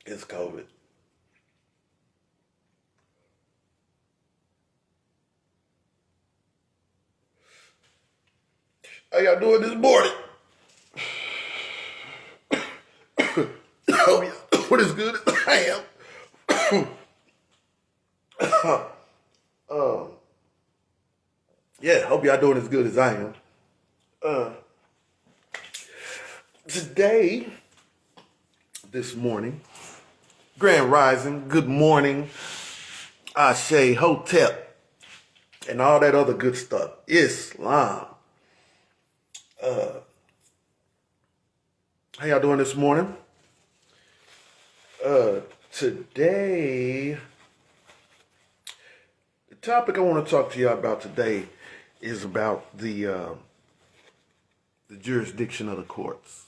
It's COVID. How y'all doing this morning? Hope y'all doing as good as I am. Yeah, hope y'all doing as good as I am. Today, this morning, Grand Rising, good morning, Ashe, Hotep, and all that other good stuff. Islam. How y'all doing this morning? Today, the topic I want to talk to y'all about today is about the jurisdiction of the courts.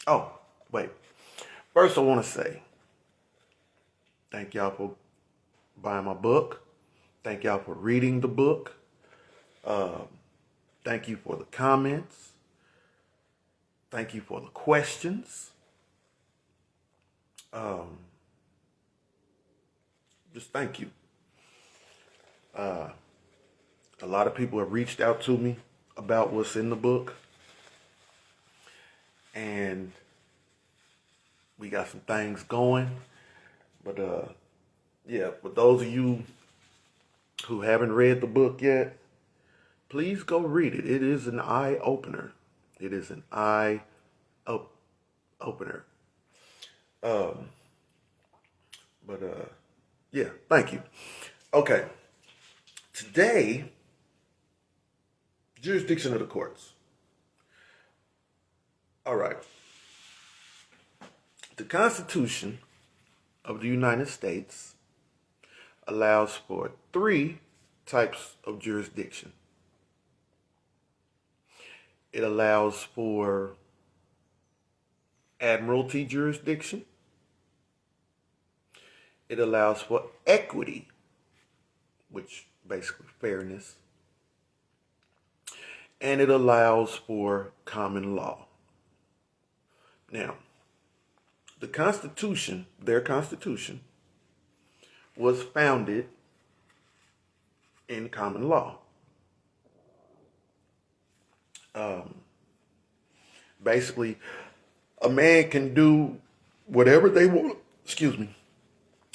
Oh, wait. First, I want to say thank y'all for buying my book. Thank y'all for reading the book. Thank you for the comments. Thank you for the questions. Just thank you. A lot of people have reached out to me about what's in the book. And we got some things going. But yeah, for those of you who haven't read the book yet, please go read it. It is an eye opener. It is an eye opener. Yeah, thank you. Okay. Today, jurisdiction of the courts. All right. The Constitution of the United States allows for 3 types of jurisdiction. It allows for admiralty jurisdiction. It allows for equity, which basically fairness. And it allows for common law. Now, the Constitution, their Constitution, was founded in common law. Basically, a man can do whatever they want,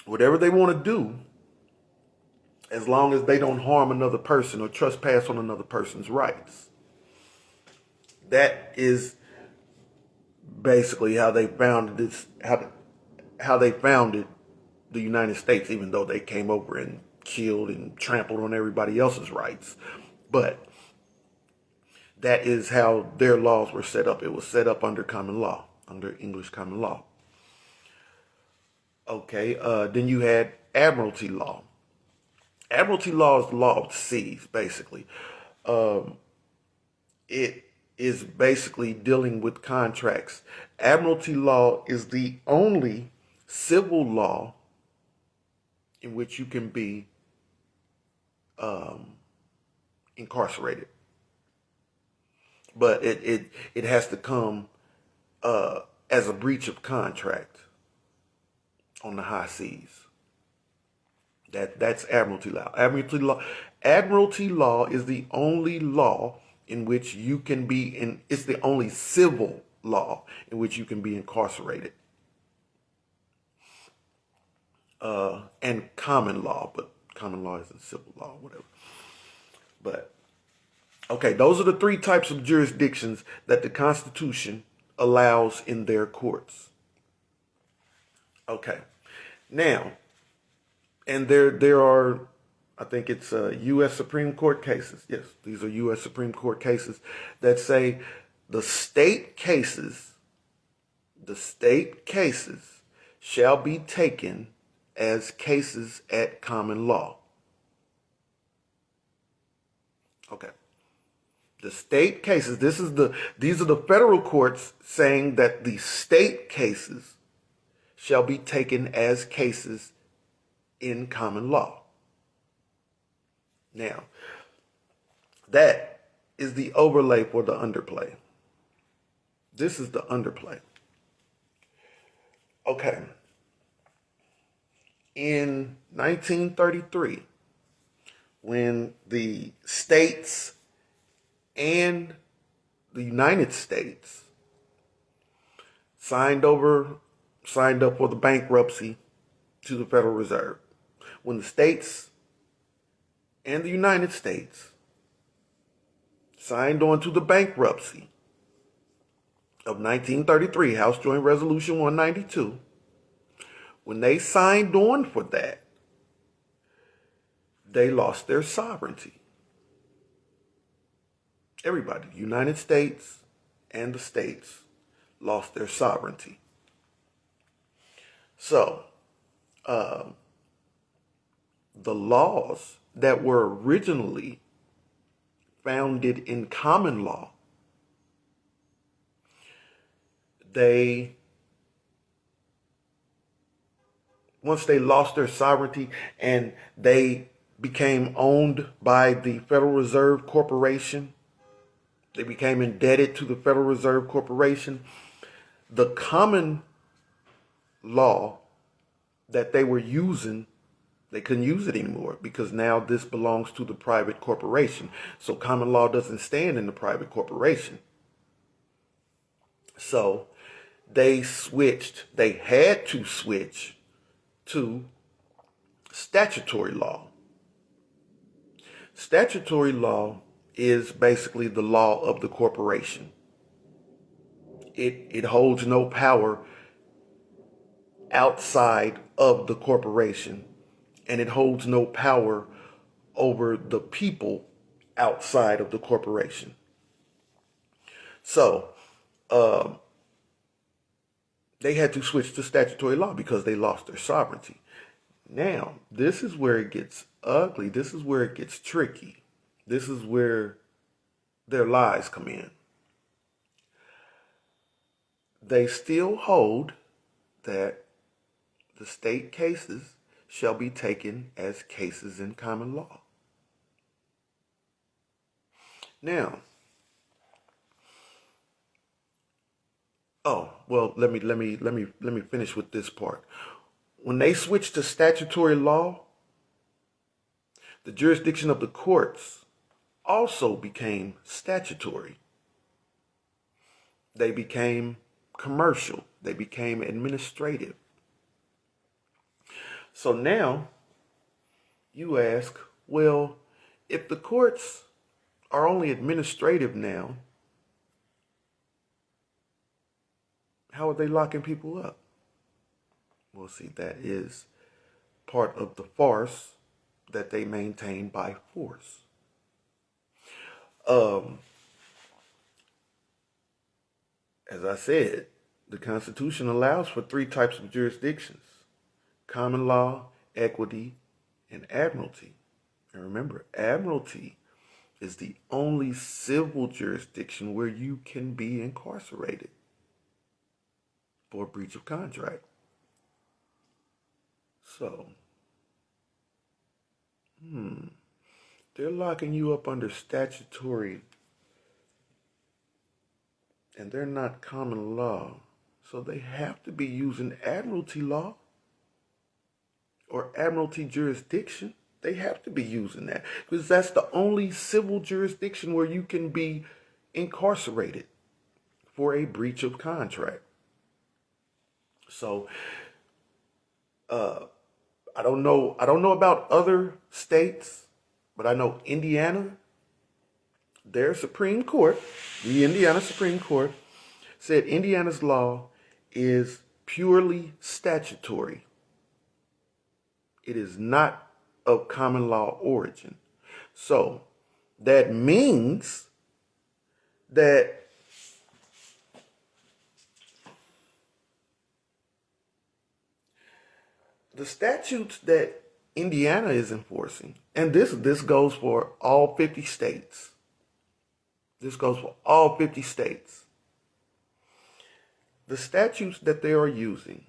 whatever they want to do, as long as they don't harm another person or trespass on another person's rights. That is basically how they founded this, how they founded the United States, even though they came over and killed and trampled on everybody else's rights. But that is how their laws were set up. It was set up under common law, under English common law. Okay, then you had admiralty law. Admiralty law is the law of the seas, basically. It is basically dealing with contracts. Admiralty law is the only civil law in which you can be incarcerated. But it has to come as a breach of contract on the high seas. That's admiralty law. Admiralty law is the only law in which you can be in. It's the only civil law in which you can be incarcerated. And common law, but common law isn't civil law, whatever. But okay, those are the 3 types of jurisdictions that the Constitution allows in their courts. Okay, now, and there are, I think it's U.S. Supreme Court cases. Yes, these are U.S. Supreme Court cases that say the state cases shall be taken as cases at common law. Okay. The state cases, these are the federal courts saying that the state cases shall be taken as cases in common law. Now, that is the overlay for the underplay. This is the underplay. Okay. In 1933, when the states and the United States signed up for the bankruptcy to the Federal Reserve, when the states and the United States signed on to the bankruptcy of 1933, House Joint Resolution 192, when they signed on for that, they lost their sovereignty. Everybody, the United States and the states, lost their sovereignty. So, the laws that were originally founded in common law, once they lost their sovereignty and they became owned by the Federal Reserve Corporation, they became indebted to the Federal Reserve Corporation, the common law that they were using, they couldn't use it anymore because now this belongs to the private corporation. So common law doesn't stand in the private corporation. So they had to switch to statutory law. Statutory law is basically the law of the corporation. It holds no power outside of the corporation, and it holds no power over the people outside of the corporation. So, they had to switch to statutory law because they lost their sovereignty. Now, this is where it gets ugly. This is where it gets tricky. This is where their lies come in. They still hold that the state cases shall be taken as cases in common law. Now, let me finish with this part. When they switched to statutory law, the jurisdiction of the courts also became statutory. They became commercial. They became administrative. So now you ask, well, if the courts are only administrative now, how are they locking people up? Well, see, that is part of the farce that they maintain by force. As I said, the Constitution allows for 3 types of jurisdictions: common law, equity, and admiralty. And remember, admiralty is the only civil jurisdiction where you can be incarcerated for a breach of contract. So, they're locking you up under statutory, and they're not common law. So they have to be using admiralty law or admiralty jurisdiction. They have to be using that because that's the only civil jurisdiction where you can be incarcerated for a breach of contract. So, I don't know about other states, but I know Indiana, their Supreme Court, the Indiana Supreme Court, said Indiana's law is purely statutory. It is not of common law origin. So that means that the statutes that Indiana is enforcing, and this goes for all 50 states. This goes for all 50 states. The statutes that they are using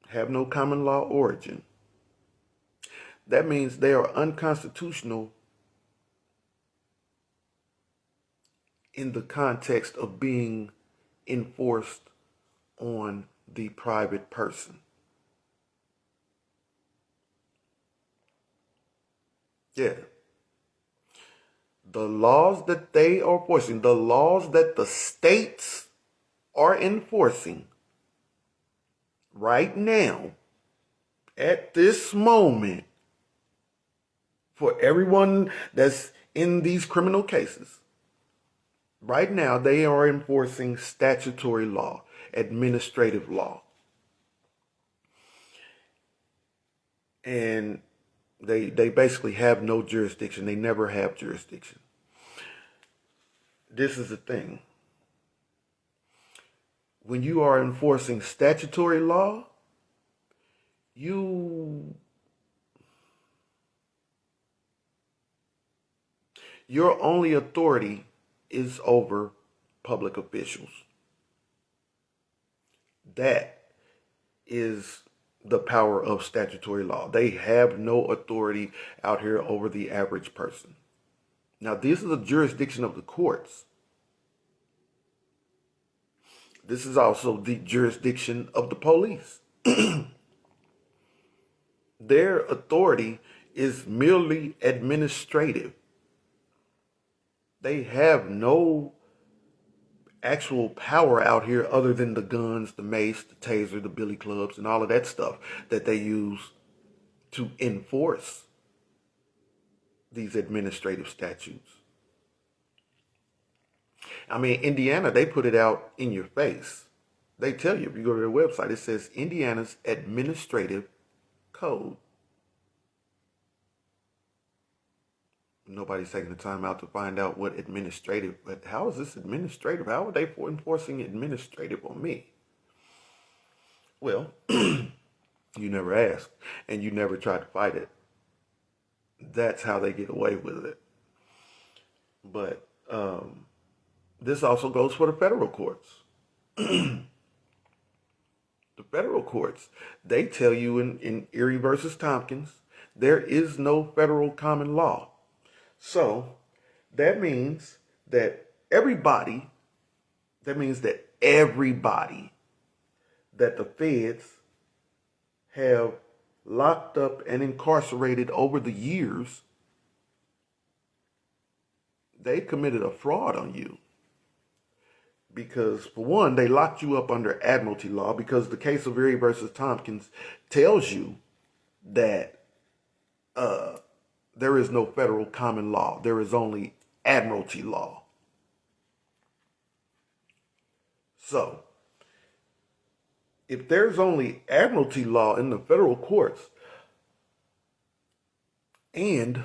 have no common law origin. That means they are unconstitutional in the context of being enforced on the private person. Yeah. The laws that they are enforcing, the laws that the states are enforcing right now, at this moment, for everyone that's in these criminal cases, right now they are enforcing statutory law, administrative law. And they basically have no jurisdiction. They never have jurisdiction. This is the thing. When you are enforcing statutory law, your only authority is over public officials. That is the power of statutory law. They have no authority out here over the average person. Now, this is the jurisdiction of the courts. This is also the jurisdiction of the police. Their authority is merely administrative. They have no actual power out here other than the guns, the mace, the taser, the billy clubs, and all of that stuff that they use to enforce these administrative statutes. I mean, Indiana, they put it out in your face. They tell you, if you go to their website, it says Indiana's administrative code. Nobody's taking the time out to find out what administrative, but how is this administrative? How are they enforcing administrative on me? Well, you never asked, and you never tried to fight it. That's how they get away with it. But this also goes for the federal courts. The federal courts, they tell you in Erie versus Tompkins, there is no federal common law. So that means that everybody that the feds have locked up and incarcerated over the years, they committed a fraud on you. Because, for one, they locked you up under admiralty law, because the case of Erie versus Tompkins tells you that there is no federal common law. There is only admiralty law. So, if there's only admiralty law in the federal courts and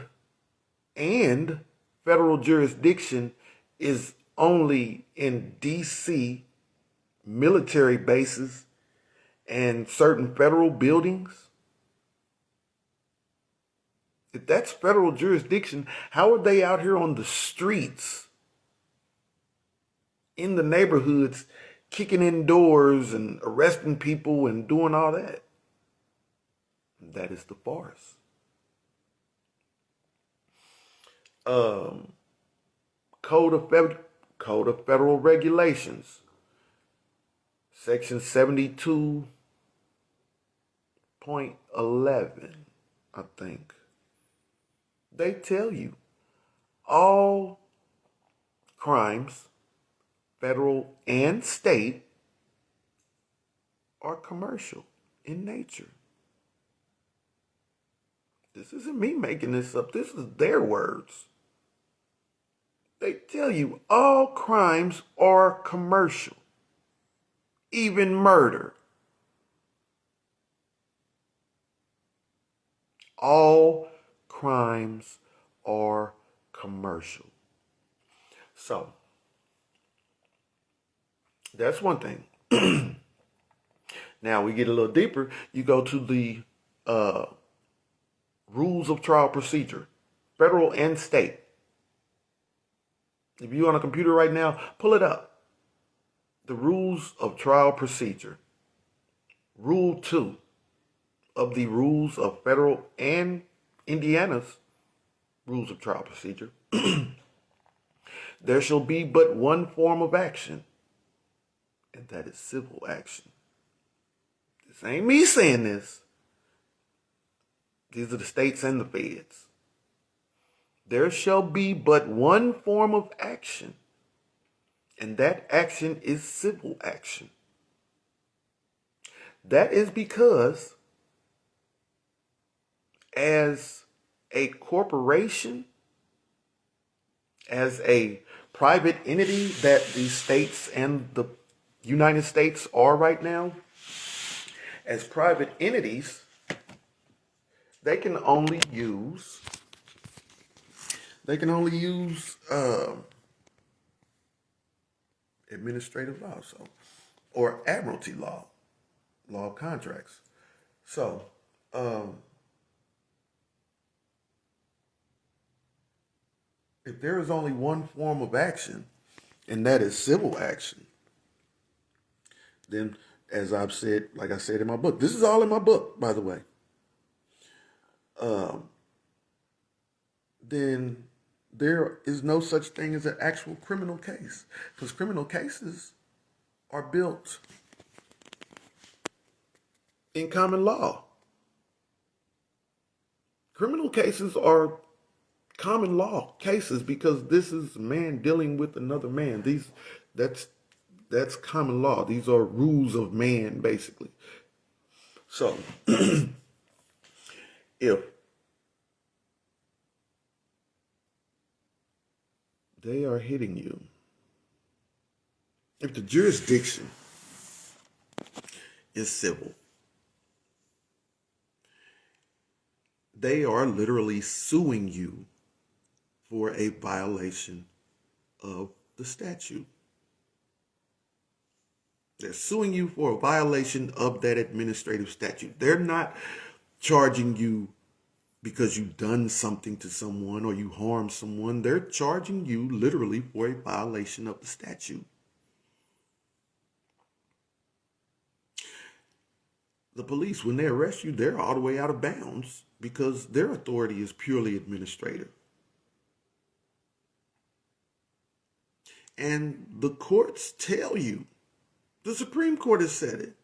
federal jurisdiction is only in D.C. military bases and certain federal buildings, if that's federal jurisdiction, how are they out here on the streets, in the neighborhoods, kicking in doors and arresting people and doing all that? That is the farce. Code of Federal Regulations, Section 72.11, I think. They tell you all crimes, federal and state, are commercial in nature. This isn't me making this up. This is their words. They tell you all crimes are commercial, even murder. All crimes are commercial. So, that's one thing. Now we get a little deeper. You go to the rules of trial procedure, federal and state. If you're on a computer right now, pull it up. The rules of trial procedure. Rule 2 of the rules of federal and Indiana's rules of trial procedure There shall be but one form of action, and that is civil action. This ain't me saying this. These are the states and the feds. There shall be but one form of action, and that action is civil action. That is because as a corporation, as a private entity that the states and the United States are right now, as private entities, they can only use administrative law, or admiralty law, law of contracts. So, if there is only one form of action, and that is civil action, then, as I've said, like I said in my book, this is all in my book, by the way, then there is no such thing as an actual criminal case, because criminal cases are built in common law. Criminal cases are common law cases because this is man dealing with another man. That's common law. These are rules of man, basically. So if they are hitting you, if the jurisdiction is civil, they are literally suing you for a violation of the statute. They're suing you for a violation of that administrative statute. They're not charging you because you've done something to someone or you harmed someone. They're charging you literally for a violation of the statute. The police, when they arrest you, they're all the way out of bounds because their authority is purely administrative. And the courts tell you, the Supreme Court has said it,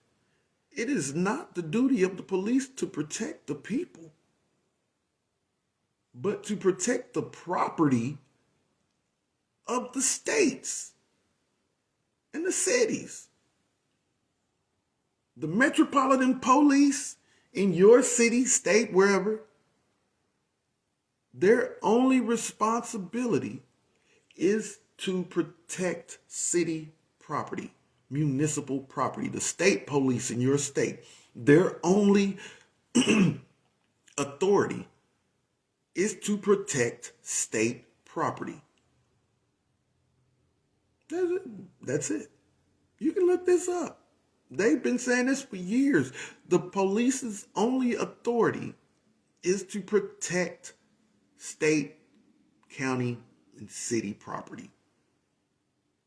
it is not the duty of the police to protect the people, but to protect the property of the states and the cities. The Metropolitan Police in your city, state, wherever, their only responsibility is to protect city property, municipal property. The state police in your state, their only authority is to protect state property. That's it. You can look this up. They've been saying this for years. The police's only authority is to protect state, county, and city property.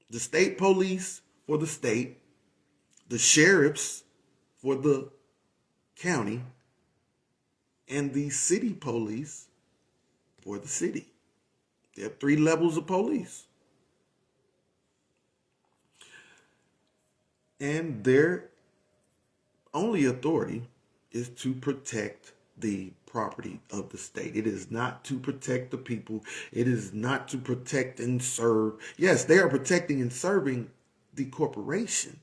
The state police for the state, the sheriffs for the county, and the city police for the city. There are 3 levels of police. And their only authority is to protect the property of the state. It is not to protect the people. It is not to protect and serve. Yes, they are protecting and serving the corporation.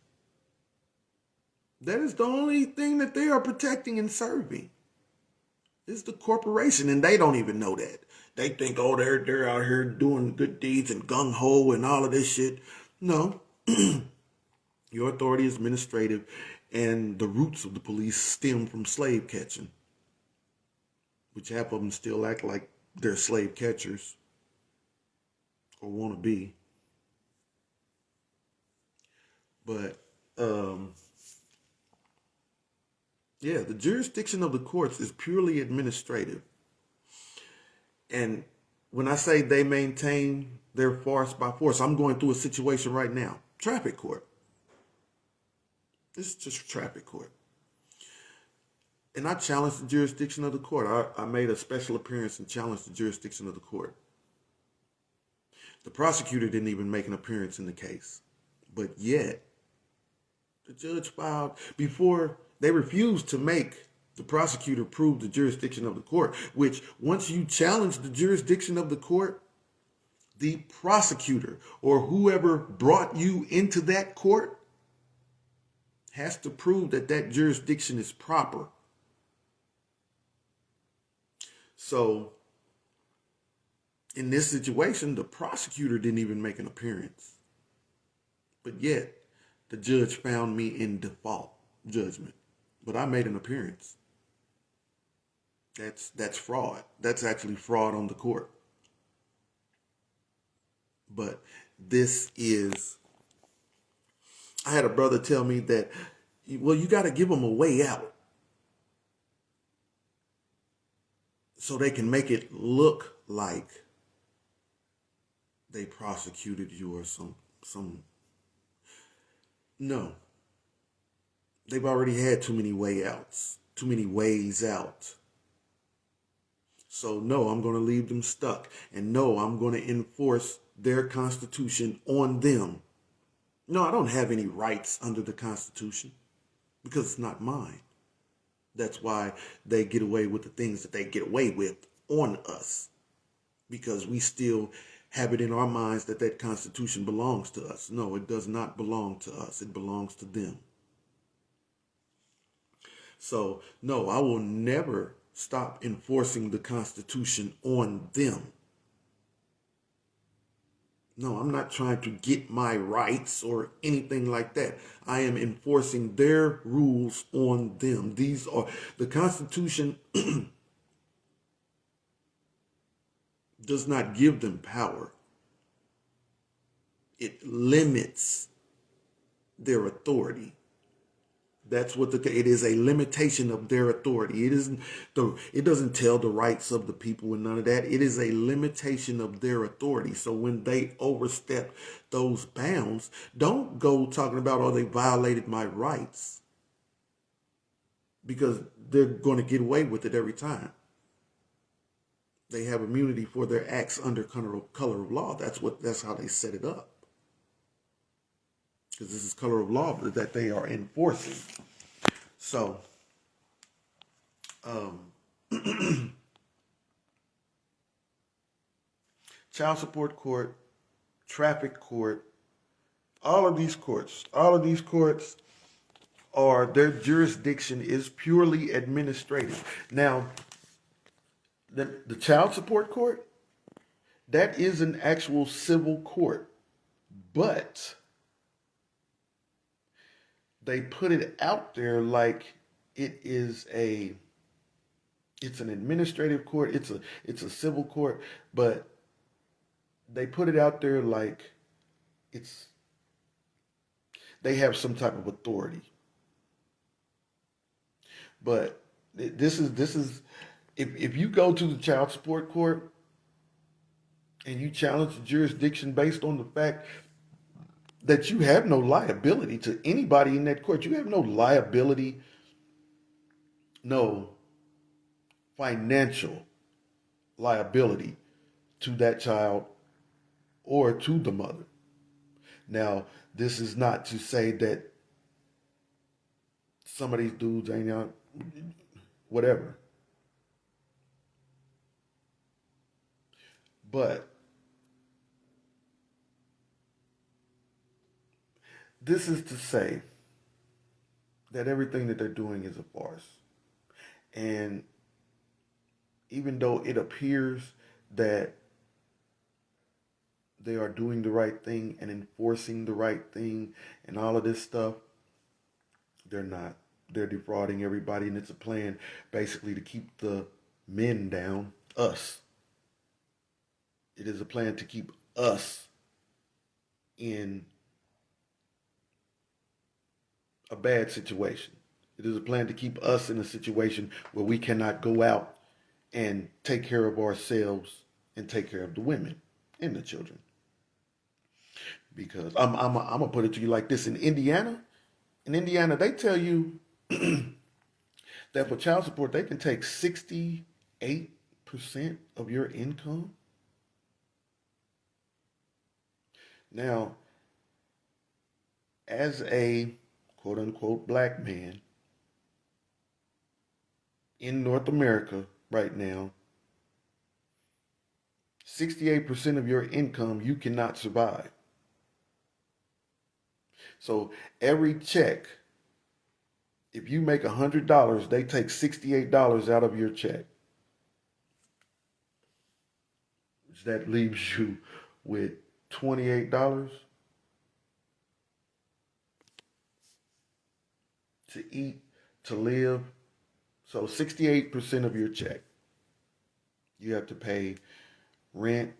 That is the only thing that they are protecting and serving. Is the corporation, and they don't even know that. They think, oh, they're out here doing good deeds and gung-ho and all of this shit. No. Your authority is administrative, and the roots of the police stem from slave catching, which half of them still act like they're slave catchers or want to be. But, yeah, the jurisdiction of the courts is purely administrative. And when I say they maintain their force by force, I'm going through a situation right now. Traffic court. This is just traffic court. And I challenged the jurisdiction of the court. I made a special appearance and challenged the jurisdiction of the court. The prosecutor didn't even make an appearance in the case. But yet, the judge filed before they refused to make the prosecutor prove the jurisdiction of the court, which once you challenge the jurisdiction of the court, the prosecutor or whoever brought you into that court has to prove that that jurisdiction is proper. So in this situation, the prosecutor didn't even make an appearance. But yet, the judge found me in default judgment. But I made an appearance. That's fraud. That's actually fraud on the court. But this is, I had a brother tell me that, well, you got to give them a way out so they can make it look like they prosecuted you or some. No. They've already had too many way outs, too many ways out. So no, I'm going to leave them stuck. And no, I'm going to enforce their Constitution on them. No, I don't have any rights under the Constitution because it's not mine. That's why they get away with the things that they get away with on us, because we still have it in our minds that that Constitution belongs to us. No, it does not belong to us. It belongs to them. So no, I will never stop enforcing the Constitution on them. No, I'm not trying to get my rights or anything like that. I am enforcing their rules on them. These are, the Constitution does not give them power. It limits their authority. That's what it is, a limitation of their authority. It doesn't tell the rights of the people and none of that. It is a limitation of their authority. So when they overstep those bounds, don't go talking about, oh, they violated my rights, because they're going to get away with it every time. They have immunity for their acts under color of law. That's how they set it up. Because this is color of law that they are enforcing. So, child support court, traffic court, all of these courts are, their jurisdiction is purely administrative. Now, the child support court, that is an actual civil court, but they put it out there like it's an administrative court, it's a civil court, but they put it out there like they have some type of authority. But this is if you go to the child support court and you challenge the jurisdiction based on the fact that you have no liability to anybody in that court. You have no liability, no financial liability to that child or to the mother. Now, this is not to say that some of these dudes ain't out, whatever. But this is to say that everything that they're doing is a farce. And even though it appears that they are doing the right thing and enforcing the right thing and all of this stuff, they're not. They're defrauding everybody, and it's a plan basically to keep the men down, us. It is a plan to keep us in a bad situation. It is a plan to keep us in a situation where we cannot go out and take care of ourselves and take care of the women and the children. Because I'm gonna put it to you like this: in Indiana, they tell you that for child support they can take 68% of your income. Now, as a quote unquote black man in North America right now, 68% of your income you cannot survive. So every check, if you make $100, they take $68 out of your check. That leaves you with $28 to eat, to live. So 68% of your check, you have to pay rent,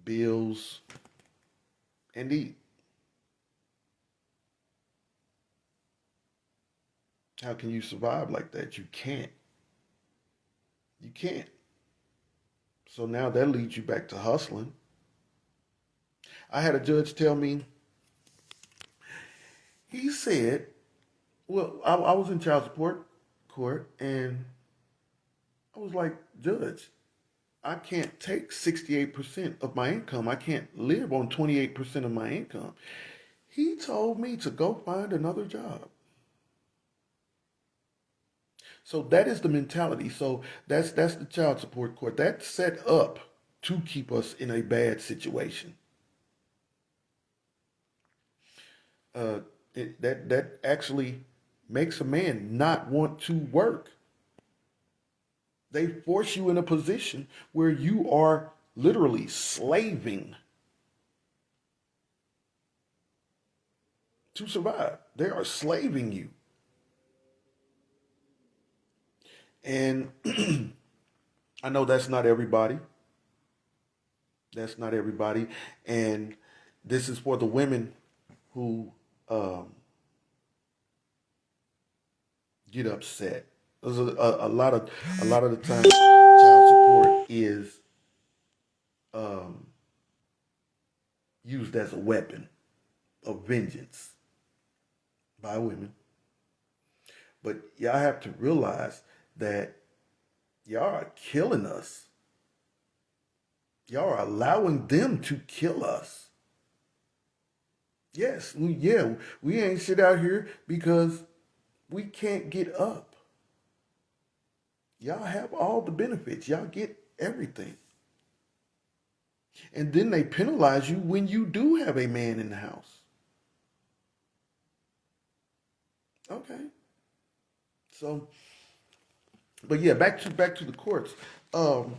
bills, and eat. How can you survive like that? You can't. You can't. So now that leads you back to hustling. I had a judge tell me, he said, well, I was in child support court, and I was like, Judge, I can't take 68% of my income. I can't live on 28% of my income. He told me to go find another job. So that is the mentality. So that's the child support court. That's set up to keep us in a bad situation. Uh, that actually makes a man not want to work. They force you in a position where you are literally slaving to survive. They are slaving you. And I know that's not everybody. That's not everybody. And this is for the women who get upset. There's a lot of the time child support is um, used as a weapon of vengeance by women. But y'all have to realize that y'all are killing us. Y'all are allowing them to kill us. Yes, we ain't shit out here because we can't get up. Y'all have all the benefits. Y'all get everything. And then they penalize you when you do have a man in the house. Okay. So, but yeah, back to the courts. Um,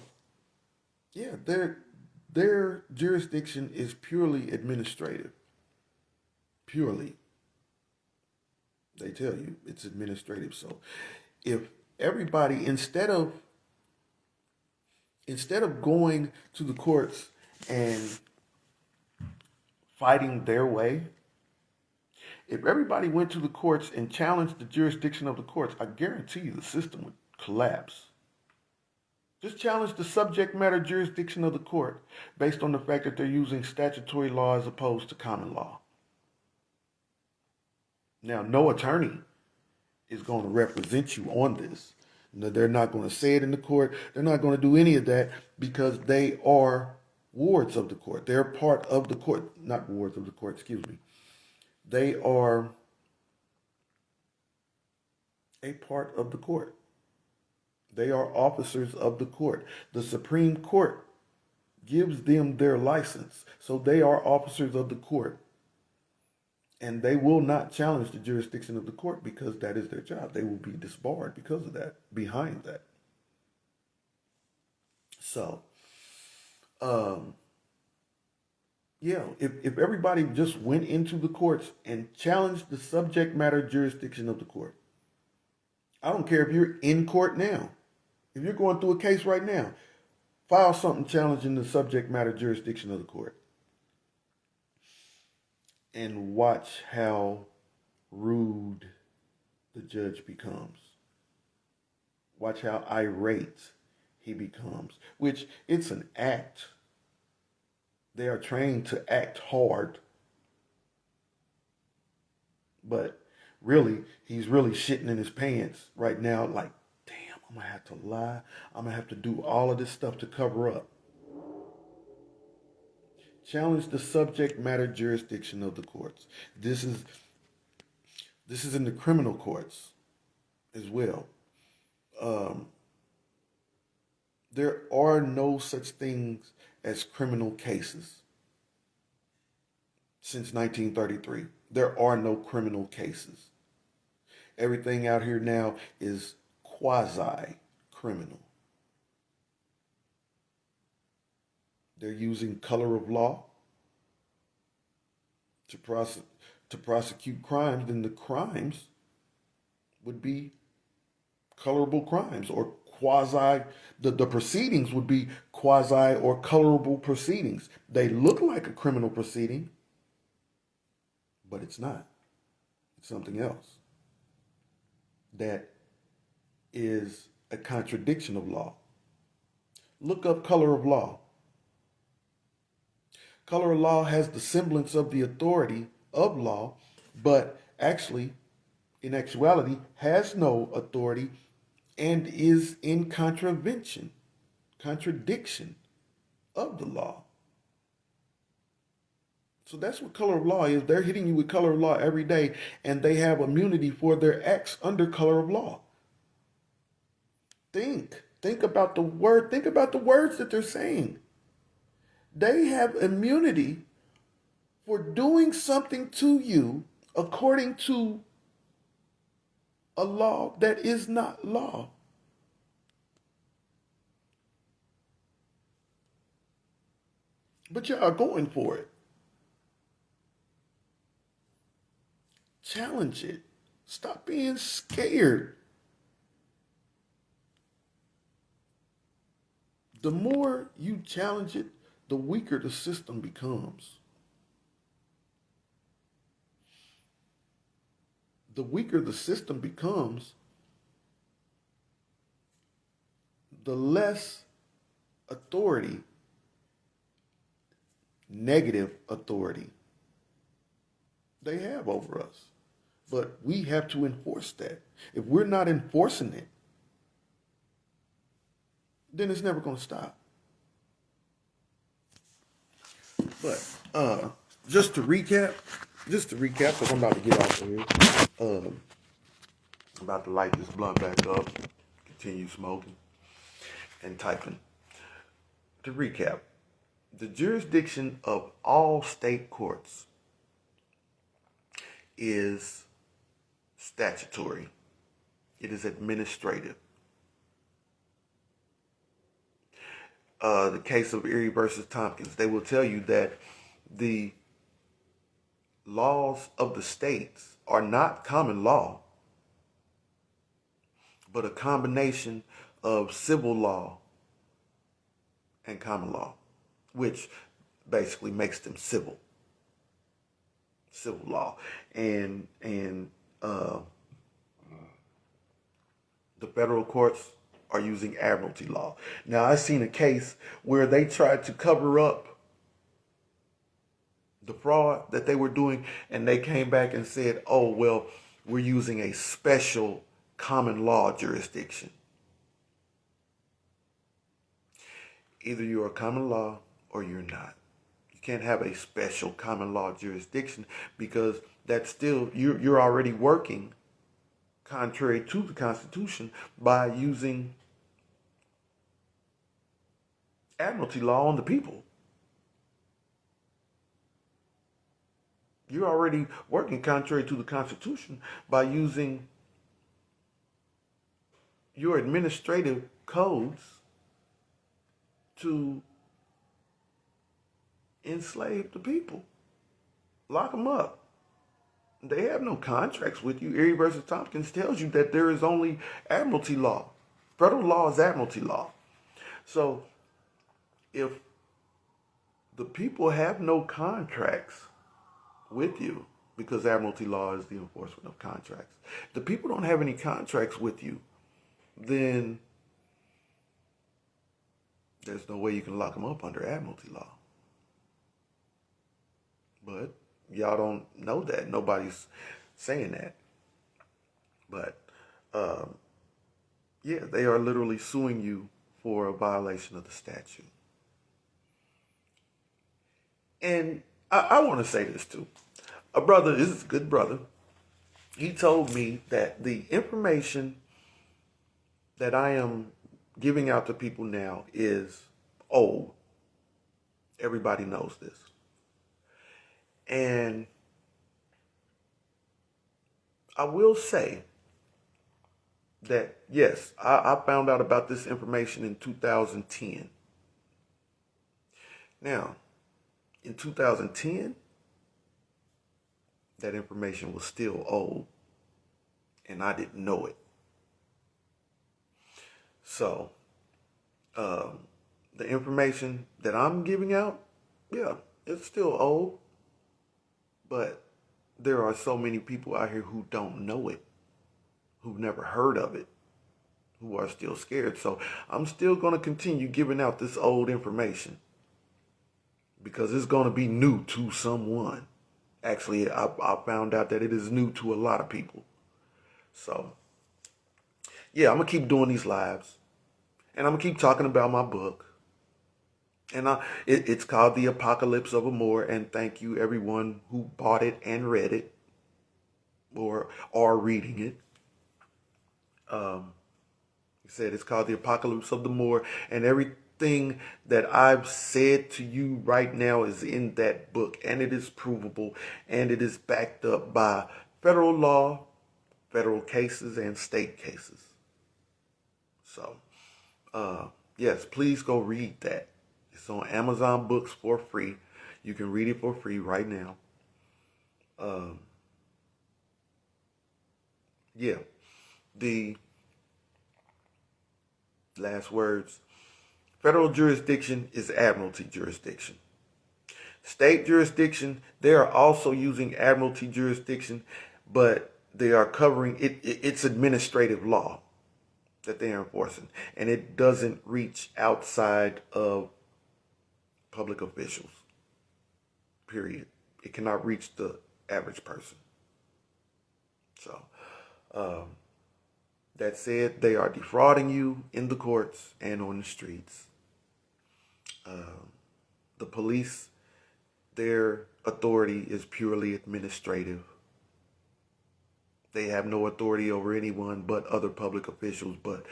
yeah, their jurisdiction is purely administrative. Purely. They tell you it's administrative. So if everybody instead of going to the courts and fighting their way, if everybody went to the courts and challenged the jurisdiction of the courts, I guarantee you the system would collapse. Just challenge the subject matter jurisdiction of the court based on the fact that they're using statutory law as opposed to common law. Now, no attorney is going to represent you on this. No, they're not going to say it in the court. They're not going to do any of that because they are wards of the court. They're part of the court, not wards of the court, excuse me. They are a part of the court. They are officers of the court. The Supreme Court gives them their license. So they are officers of the court. And they will not challenge the jurisdiction of the court because that is their job. They will be disbarred because of that, behind that. So, yeah, if everybody just went into the courts and challenged the subject matter jurisdiction of the court, I don't care if you're in court now. If you're going through a case right now, file something challenging the subject matter jurisdiction of the court. And watch how rude the judge becomes. Watch how irate he becomes, which it's an act. They are trained to act hard. But really, he's really shitting in his pants right now, like, damn, I'm going to have to lie. I'm going to have to do all of this stuff to cover up. Challenge the subject matter jurisdiction of the courts. This is in the criminal courts as well. Um, there are no such things as criminal cases since 1933. There are no criminal cases. Everything out here now is quasi criminal. They're using color of law to prosecute crimes, then the crimes would be colorable crimes, or quasi, the proceedings would be quasi or colorable proceedings. They look like a criminal proceeding, but it's not. It's something else that is a contradiction of law. Look up color of law. Color of law has the semblance of the authority of law, but actually, in actuality, has no authority and is in contradiction of the law. So that's what color of law is. They're hitting you with color of law every day, and they have immunity for their acts under color of law. Think about the word. Think about the words that they're saying. They have immunity for doing something to you according to a law that is not law. But y'all are going for it. Challenge it. Stop being scared. The more you challenge it, the weaker the system becomes. The weaker the system becomes, the less authority, negative authority, they have over us. But we have to enforce that. If we're not enforcing it, then it's never going to stop. But just to recap, because I'm about to get off of here. I'm about to light this blunt back up, continue smoking and typing. To recap, the jurisdiction of all state courts is statutory. It is administrative. The case of Erie versus Tompkins, they will tell you that the laws of the states are not common law, but a combination of civil law and common law, which basically makes them civil law. And the federal courts are using admiralty law. Now, I've seen a case where they tried to cover up the fraud that they were doing, and they came back and said, oh, well, we're using a special common law jurisdiction. Either you're a common law or you're not. You can't have a special common law jurisdiction, because that's still, you're already working contrary to the Constitution by using admiralty law on the people. You're already working contrary to the Constitution by using your administrative codes to enslave the people. Lock them up. They have no contracts with you. Erie versus Tompkins tells you that there is only admiralty law. Federal law is admiralty law. So if the people have no contracts with you, because admiralty law is the enforcement of contracts, if the people don't have any contracts with you, then there's no way you can lock them up under admiralty law. But y'all don't know that. Nobody's saying that. But yeah, they are literally suing you for a violation of the statute. And I want to say this too. A brother, this is a good brother. He told me that the information that I am giving out to people now is old. Everybody knows this. And I will say that, yes, I found out about this information in 2010. Now, in 2010, that information was still old, and I didn't know it. So, the information that I'm giving out, yeah, it's still old, but there are so many people out here who don't know it, who've never heard of it, who are still scared. So I'm still going to continue giving out this old information because it's going to be new to someone. Actually, I found out that it is new to a lot of people. So, yeah, I'm going to keep doing these lives. And I'm going to keep talking about my book. And it's called The Apocalypse of Amor. And thank you, everyone who bought it and read it or are reading it. He said it's called The Apocalypse of the Moor, and everything that I've said to you right now is in that book, and it is provable, and it is backed up by federal law, federal cases, and state cases. So, yes, please go read that. It's on Amazon Books for free. You can read it for free right now. Yeah, the last words. Federal jurisdiction is admiralty jurisdiction. State jurisdiction, they are also using admiralty jurisdiction, but they are covering it. It's administrative law that they are enforcing, and it doesn't reach outside of public officials, period. It cannot reach the average person. So, that said, they are defrauding you in the courts and on the streets. The police, their authority is purely administrative. They have no authority over anyone but other public officials, but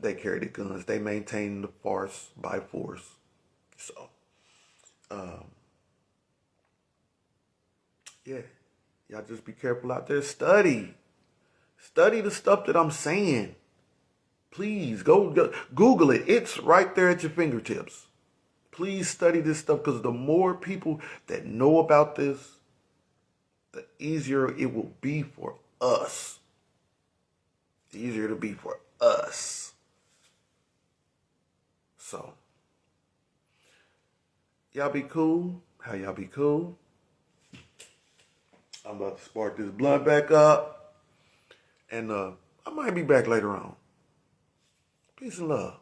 they carry the guns. They maintain the farce by force. So, yeah, y'all just be careful out there. Study the stuff that I'm saying. Please go Google it. It's right there at your fingertips. Please study this stuff, because the more people that know about this, the easier it will be for us. The easier it'll be for us. So, y'all be cool. How y'all be cool? I'm about to spark this blunt back up. And I might be back later on. Peace and love.